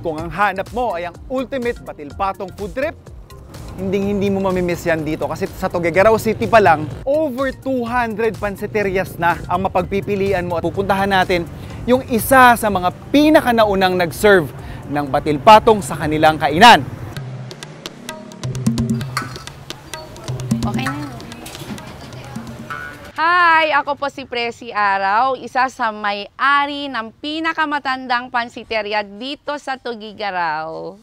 kung ang hanap mo ay ang ultimate batil-patong food trip, hindi mo mamimiss yan dito kasi sa Tuguegarao City pa lang, over 200 pansiterias na ang mapagpipilian mo. At pupuntahan natin yung isa sa mga pinakanaunang nag-serve ng batil-patong sa kanilang kainan. Okay na. Hi! Ako po si Presi Araw, isa sa may-ari ng pinakamatandang pansiteria dito sa Tuguegarao.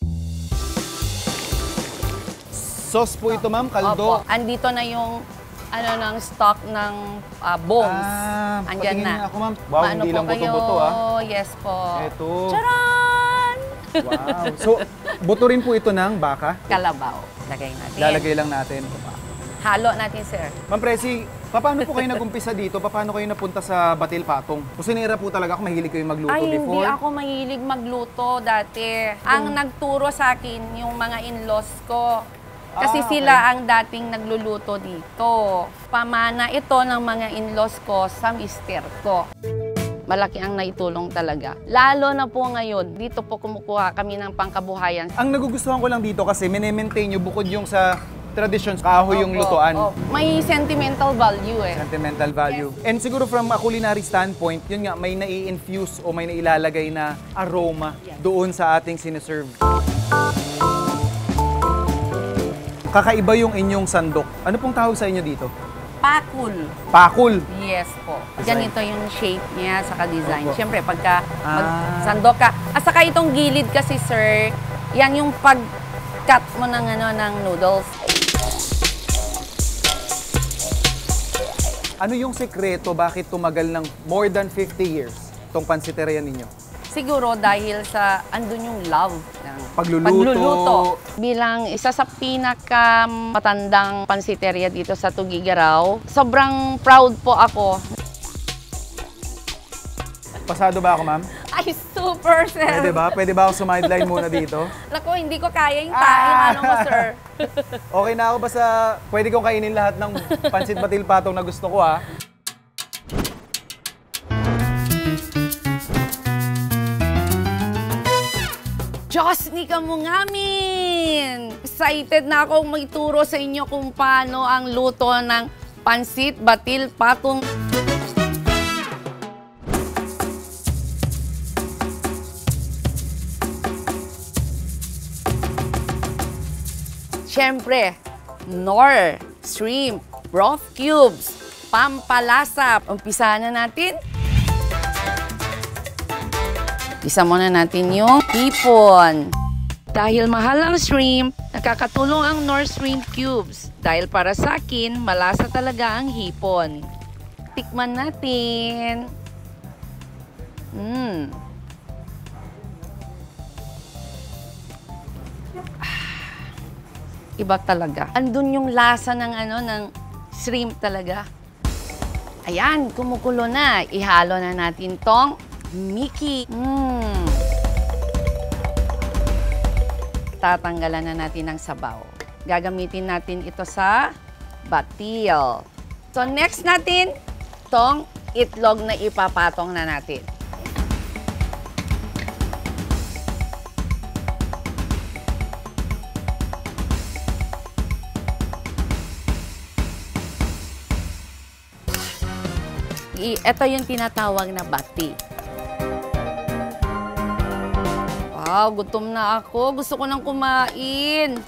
Sauce po ito, ma'am, kaldo. Opo, andito na yung ng stock ng bones. Andyan na. Ako, ma'am. Wow, hindi lang buto-buto, Yes po. Ito. Charan! Wow. So, buto rin po ito ng baka? Kalabaw. Lagay natin. Lalagay lang natin. Halo natin, sir. Ma'am Presi, paano po kayo nag-umpisa dito? Paano kayo napunta sa batil-patong? Kusinera po talaga ako, mahilig kayo magluto before? Hindi ako mahilig magluto dati. Ang nagturo sa akin, yung mga in-laws ko. Kasi sila ang dating nagluluto dito. Pamana ito ng mga in-laws ko sa mister ko. Malaki ang naitulong talaga. Lalo na po ngayon, dito po kumukuha kami ng pangkabuhayan. Ang nagugustuhan ko lang dito kasi mine-maintain nyo bukod yung sa traditions, kahoy yung lutuan. May sentimental value eh. Sentimental value. Yes. And siguro from a culinary standpoint, yun nga, may nai-infuse o may nailalagay na aroma doon sa ating siniserve. Kakaiba yung inyong sandok. Ano pong tawag sa inyo dito? Pakul. Pakul? Yes po. Ganito yung shape niya, saka design. Opo. Siyempre, pagka magsandok ka. At saka itong gilid kasi, sir, yan yung pag-cut mo ng, ng noodles. Ano yung sekreto bakit tumagal ng more than 50 years itong pansiteria ninyo? Siguro dahil sa andun yung love ng pagluluto. Bilang isa sa pinakamatandang pansiteria dito sa Tuguegarao, sobrang proud po ako. Pasado ba ako, ma'am? Ay, super, sir! Pwede ba ako sumideline muna dito? Naku, hindi ko kaya yung ano mo, sir. Okay na ako, basta pwede kong kainin lahat ng pansit batil-patong na gusto ko, ha? Diyos ni kamungamin! Excited na akong magturo sa inyo kung paano ang luto ng pansit batil-patong. Siyempre, Knorr shrimp broth cubes, pampalasa. Umpisahan na natin. Isa muna natin yung hipon. Dahil mahal ang shrimp, nakakatulong ang Knorr shrimp cubes. Dahil para sa akin, malasa talaga ang hipon. Tikman natin. Iba talaga. Andun yung lasa ng ng shrimp talaga. Ayan, kumukulo na. Ihalo na natin tong Mickey. Tatanggalan na natin ng sabaw. Gagamitin natin ito sa batil. So next natin, tong itlog na ipapatong na natin. Ito yung tinatawag na bati. Wow, gutom na ako. Gusto ko nang kumain.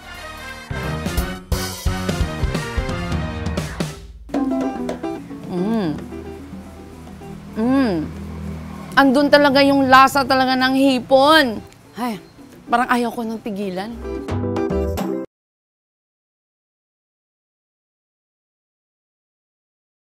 Andun talaga yung lasa talaga ng hipon. Ay, parang ayaw ko nang tigilan.